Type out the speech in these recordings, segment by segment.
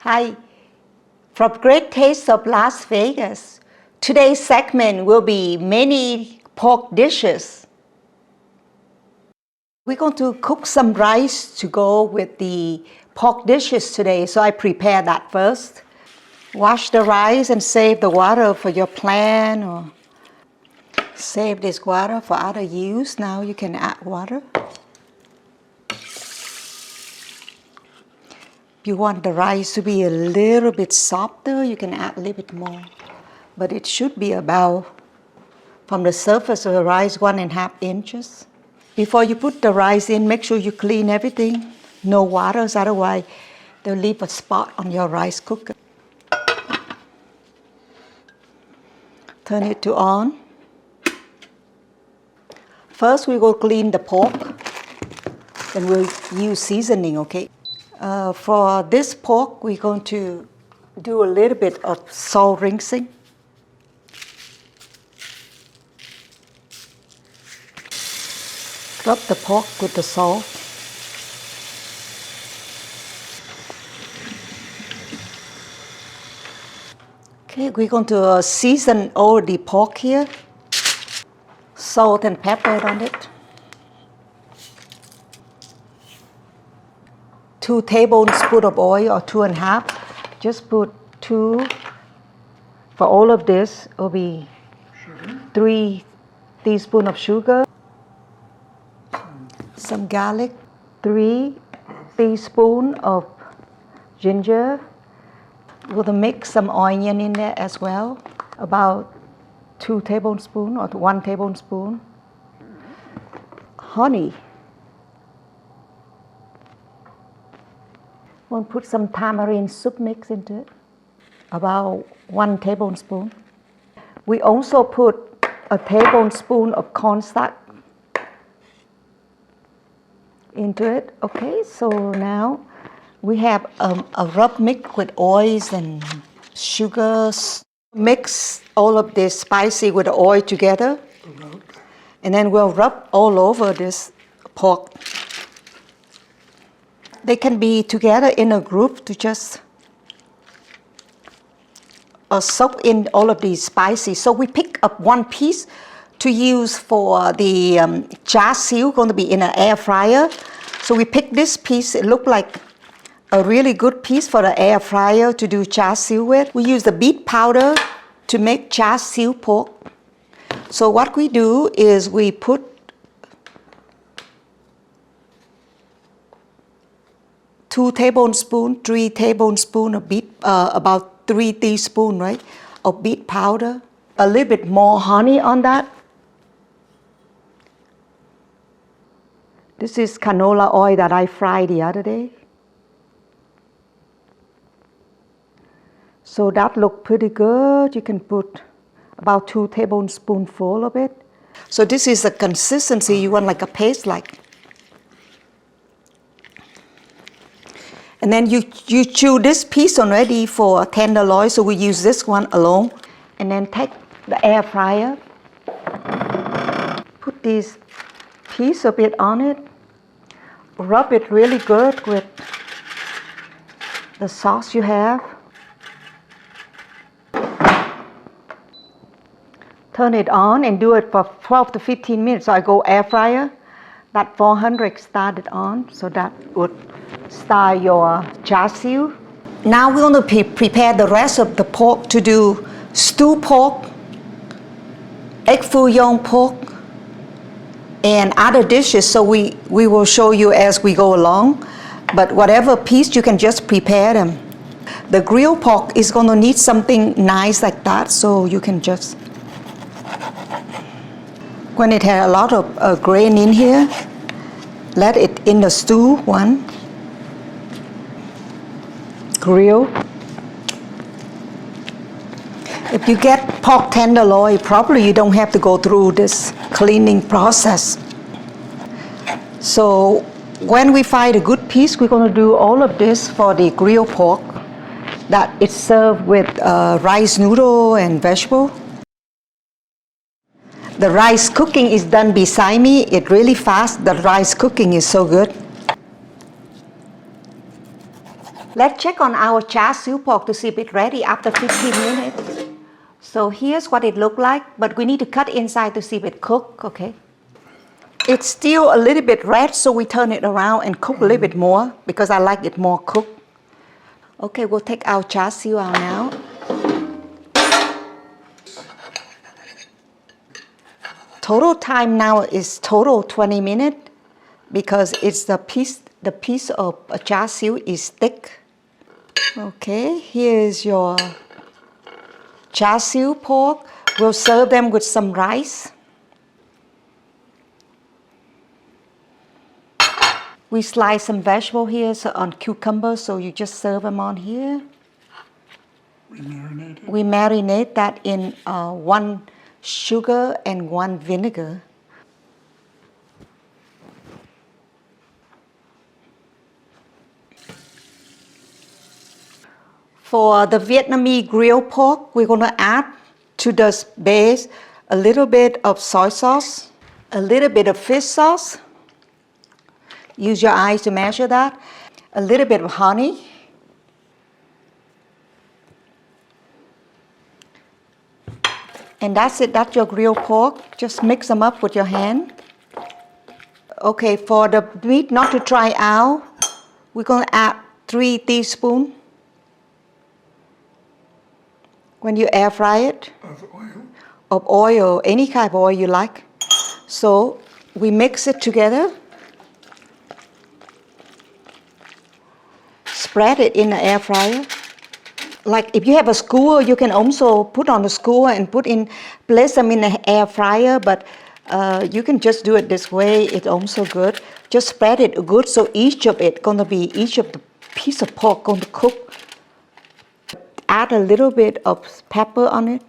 Hi, from Great Taste of Las Vegas. Today's segment will be many pork dishes. We're going to cook some rice to go with the pork dishes today, so I prepare that first. Wash the rice and save the water for your plant, or save this water for other use. Now you can add water. If you want the rice to be a little bit softer, you can add a little bit more. But it should be about, from the surface of the rice, 1.5 inches. Before you put the rice in, make sure you clean everything. No waters, otherwise they'll leave a spot on your rice cooker. Turn it to on. First we will clean the pork, then we'll use seasoning, okay? For this pork, we're going to do a little bit of salt rinsing. Rub the pork with the salt. Okay, we're going to season all the pork here. Salt and pepper on it. 2 tablespoons of oil, or 2.5. Just put 2. For all of this, it will be 3 teaspoons of sugar. Some garlic. 3 teaspoons of ginger. We're going to mix some onion in there as well. About 2 tablespoons or 1 tablespoon. Honey. We'll put some tamarind soup mix into it, about 1 tablespoon. We also put a tablespoon of cornstarch into it. Okay, so now we have a rub mix with oils and sugars. Mix all of this spicy with the oil together, and then we'll rub all over this pork. They can be together in a group to just soak in all of these spices. So we pick up 1 piece to use for the char siu, going to be in an air fryer. So we pick this piece. It looked like a really good piece for the air fryer to do char siu with. We use the beet powder to make char siu pork. So what we do is we put 2 tablespoons, 3 tablespoons of beet, about 3 teaspoons, right, of beet powder. A little bit more honey on that. This is canola oil that I fried the other day. So that looked pretty good. You can put about 2 tablespoons full of it. So this is the consistency you want, like a paste like. And then you chew this piece already for tenderloin, so we use this one alone. And then take the air fryer, put this piece of it on it, rub it really good with the sauce you have. Turn it on and do it for 12 to 15 minutes. So I go air fryer, that 400 started on, so that would start your char siu. Now we're going to prepare the rest of the pork to do stewed pork, egg foo young pork, and other dishes. So we will show you as we go along. But whatever piece, you can just prepare them. The grilled pork is going to need something nice like that, so you can just, when it has a lot of grain in here, let it in the stew one. Grill. If you get pork tenderloin, probably you don't have to go through this cleaning process. So when we find a good piece, we're going to do all of this for the grilled pork that is served with rice noodle and vegetable. The rice cooking is done beside me. It's really fast. The rice cooking is so good. Let's check on our char siu pork to see if it's ready after 15 minutes. So here's what it looked like, but we need to cut inside to see if it cooked, okay? It's still a little bit red, so we turn it around and cook a little bit more because I like it more cooked. Okay, we'll take our char siu out now. Total time now is total 20 minutes because it's the piece of a char siu is thick. Okay, here is your char siu pork. We'll serve them with some rice. We slice some vegetable here on cucumber, so you just serve them on here. We marinate that in 1 sugar and 1 vinegar. For the Vietnamese grilled pork, we're going to add to the base a little bit of soy sauce, a little bit of fish sauce. Use your eyes to measure that. A little bit of honey. And that's it, that's your grilled pork. Just mix them up with your hand. Okay, for the meat not to dry out, we're going to add 3 teaspoons. When you air fry it. Of oil? Of oil, any kind of oil you like. So we mix it together. Spread it in the air fryer. Like if you have a skewer, you can also put on the skewer and place them in the air fryer, but you can just do it this way, it's also good. Just spread it good so each of the piece of pork gonna cook. Add a little bit of pepper on it.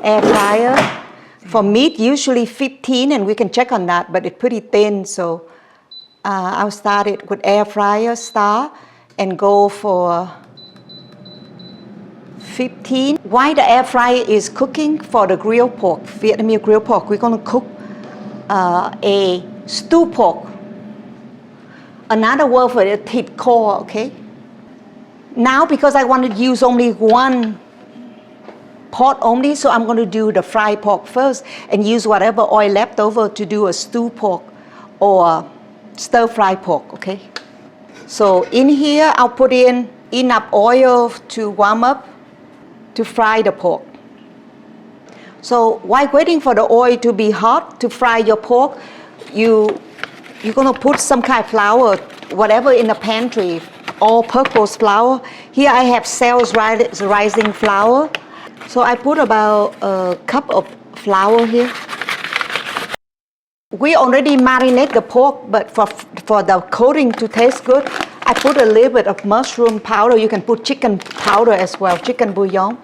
Air fryer. For meat, usually 15, and we can check on that, but it's pretty thin, so I'll start it with air fryer and go for 15. While the air fryer is cooking for the grilled pork, Vietnamese grilled pork, we're going to cook a stew pork. Another word for it, thịt kho, okay? Now, because I want to use only 1 pot only, so I'm going to do the fried pork first and use whatever oil left over to do a stew pork or stir-fry pork, okay? So in here, I'll put in enough oil to warm up to fry the pork. So while waiting for the oil to be hot to fry your pork, you're gonna put some kind of flour, whatever in the pantry, all-purpose flour. Here I have Caramelizing flour. So I put about a cup of flour here. We already marinate the pork, but for the coating to taste good, I put a little bit of mushroom powder. You can put chicken powder as well, chicken bouillon.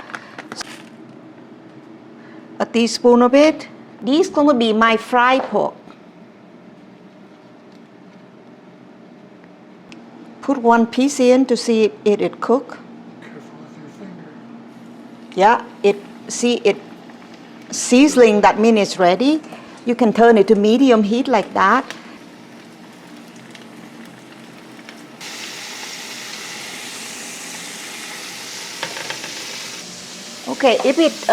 A teaspoon of it. This is going to be my fried pork. Put 1 piece in to see if it cook. Careful with your finger. Yeah, it sizzling, that means it's ready. You can turn it to medium heat like that. Okay, if it's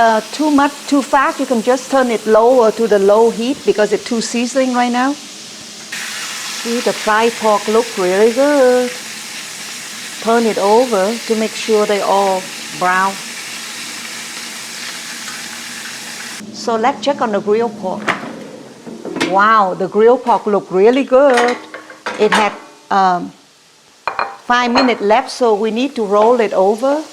too fast, you can just turn it lower to the low heat because it's too sizzling right now. See, the fried pork look really good. Turn it over to make sure they all brown. So let's check on the grilled pork. Wow, the grilled pork looked really good. It had 5 minutes left, so we need to roll it over.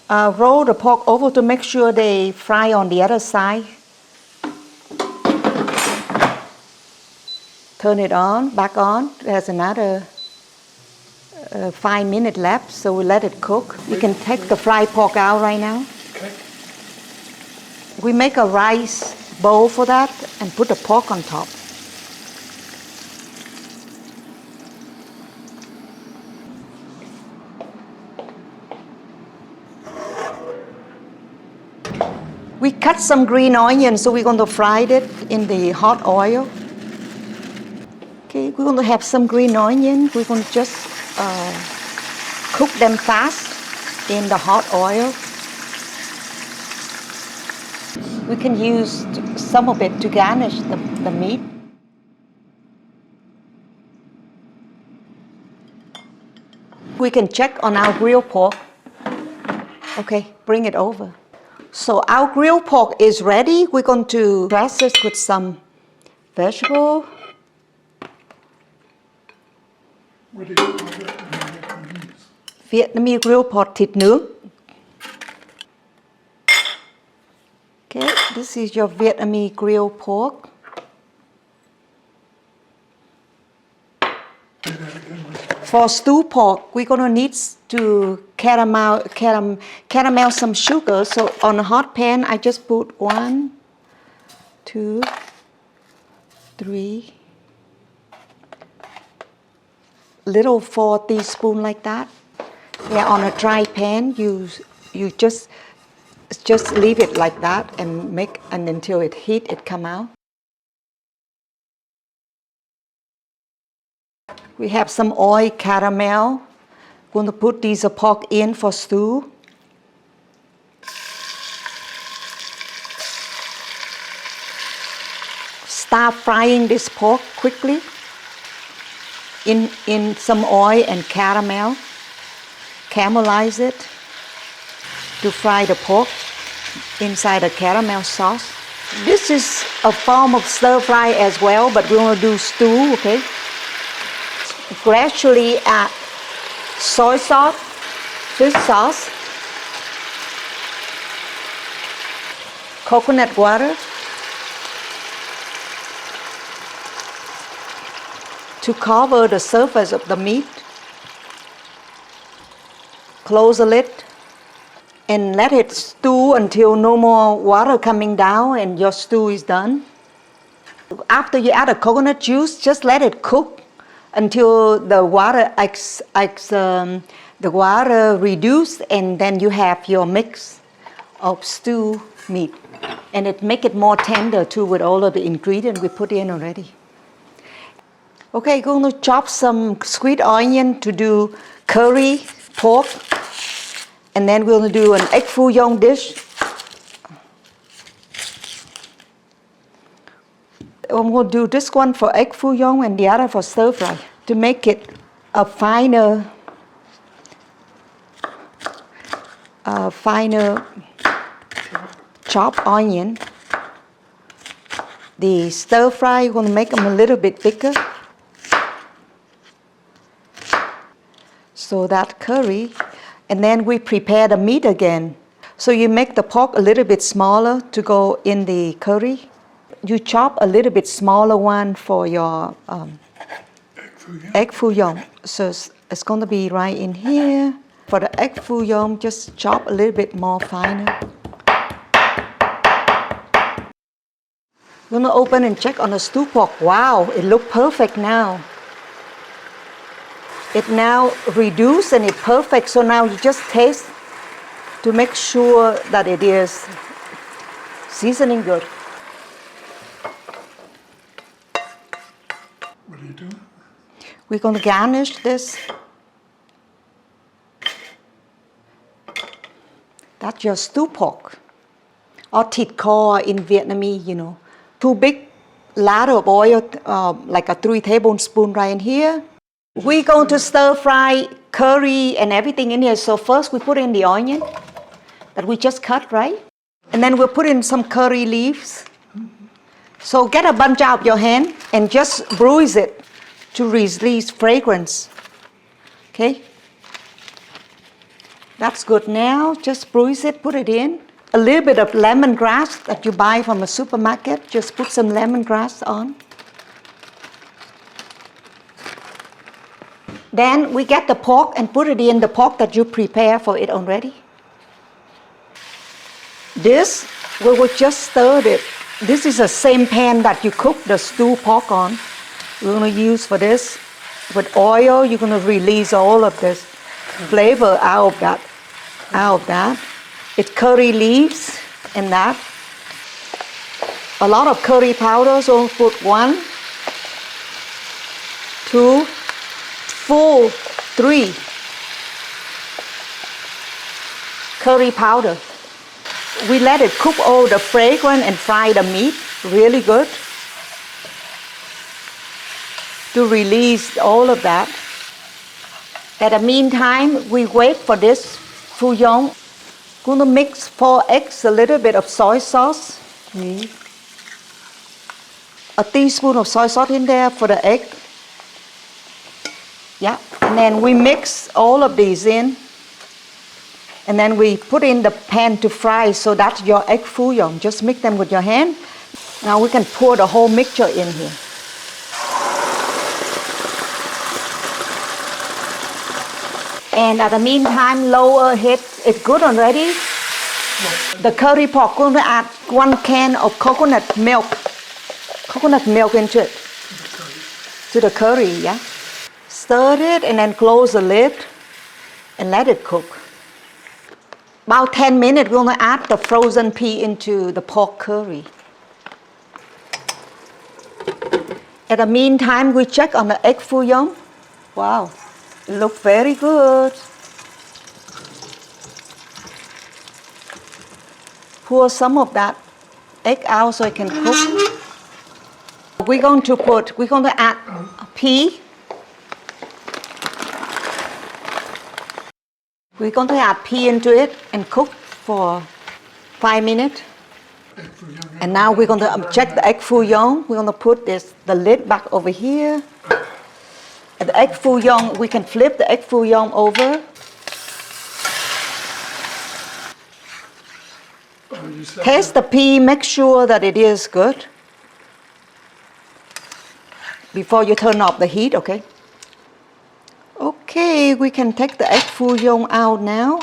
Roll the pork over to make sure they fry on the other side. Turn it on, back on. There's another 5 minutes left, so we let it cook. You can take the fried pork out right now. Okay. We make a rice bowl for that and put the pork on top. We cut some green onions, so we're going to fry it in the hot oil. Okay, we're going to have some green onion. We're going to just cook them fast in the hot oil. We can use some of it to garnish the meat. We can check on our grilled pork. Okay, bring it over. So our grilled pork is ready. We're going to dress this with some vegetable. What do you call it in Vietnamese? Vietnamese grilled pork thịt nướng. Okay, this is your Vietnamese grilled pork. For stew pork, we're gonna need to caramel some sugar. So on a hot pan, I just put 1, 2, 3, little 4 teaspoons like that. Yeah, on a dry pan, you just leave it like that and until it heat, it come out. We have some oil caramel. Going to put these pork in for stew. Start frying this pork quickly in some oil and caramel. Caramelize it to fry the pork inside a caramel sauce. This is a form of stir fry as well, but we're going to do stew, okay? Gradually add soy sauce, fish sauce, coconut water to cover the surface of the meat. Close the lid and let it stew until no more water coming down and your stew is done. After you add the coconut juice, just let it cook until the water reduce, and then you have your mix of stew meat, and it make it more tender too with all of the ingredients we put in already. Okay, going to chop some sweet onion to do curry pork, and then we're going to do an egg foo young dish. I'm going to do this one for egg foo young and the other for stir fry to make it a finer chopped onion. The stir fry, you're going to make them a little bit bigger. So that curry, and then we prepare the meat again. So you make the pork a little bit smaller to go in the curry. You chop a little bit smaller one for your egg foo young. So it's going to be right in here. For the egg foo young, just chop a little bit more finer. I'm going to open and check on the stew pork. Wow, it looks perfect now. It now reduced and it's perfect. So now you just taste to make sure that it is seasoning good. What are you doing? We're going to garnish this. That's your stew pork, or thịt kho in Vietnamese, you know. 2 big ladle of oil, like a 3 tablespoons right in here. We're going to stir fry curry and everything in here. So first we put in the onion that we just cut, right? And then we'll put in some curry leaves. So get a bunch out of your hand and just bruise it to release fragrance. Okay? That's good. Now just bruise it, put it in. A little bit of lemongrass that you buy from a supermarket, just put some lemongrass on. Then we get the pork and put it in the pork that you prepare for it already. This, we will just stir it. This is the same pan that you cook the stew pork on. We're going to use for this. With oil, you're going to release all of this flavor out of that. It's curry leaves and that. A lot of curry powder, so put 1, 2, full 3 curry powder. We let it cook all the fragrance and fry the meat really good to release all of that. At the meantime, we wait for this bouillon. Gonna mix 4 eggs, a little bit of soy sauce. A teaspoon of soy sauce in there for the egg. Yeah, and then we mix all of these in. And then we put in the pan to fry, so that's your egg bouillon. Just mix them with your hand. Now we can pour the whole mixture in here. And at the meantime, lower heat, it's good already. The curry pork, we're gonna add 1 can of coconut milk into it. To the curry, yeah. Stir it and then close the lid and let it cook. About 10 minutes, we're gonna add the frozen pea into the pork curry. At the meantime, we check on the egg bouillon. Wow, it looks very good. Pour some of that egg out so it can cook. We're going to add pea. We're going to add pea into it and cook for 5 minutes. And now we're going to check the egg bouillon. We're going to put the lid back over here. And the egg bouillon, we can flip the egg bouillon over. Taste the pea, make sure that it is good before you turn off the heat, okay? Okay, we can take the egg bouillon out now.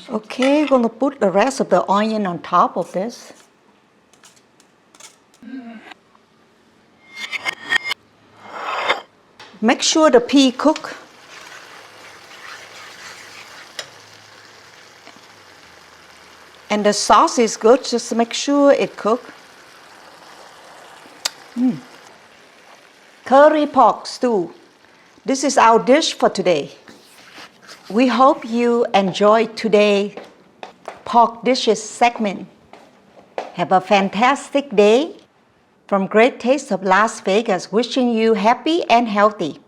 Okay, we're gonna put the rest of the onion on top of this. Make sure the pea cook. And the sauce is good, just make sure it cooks. Curry pork stew. This is our dish for today. We hope you enjoyed today's pork dishes segment. Have a fantastic day. From Great Taste of Las Vegas, wishing you happy and healthy.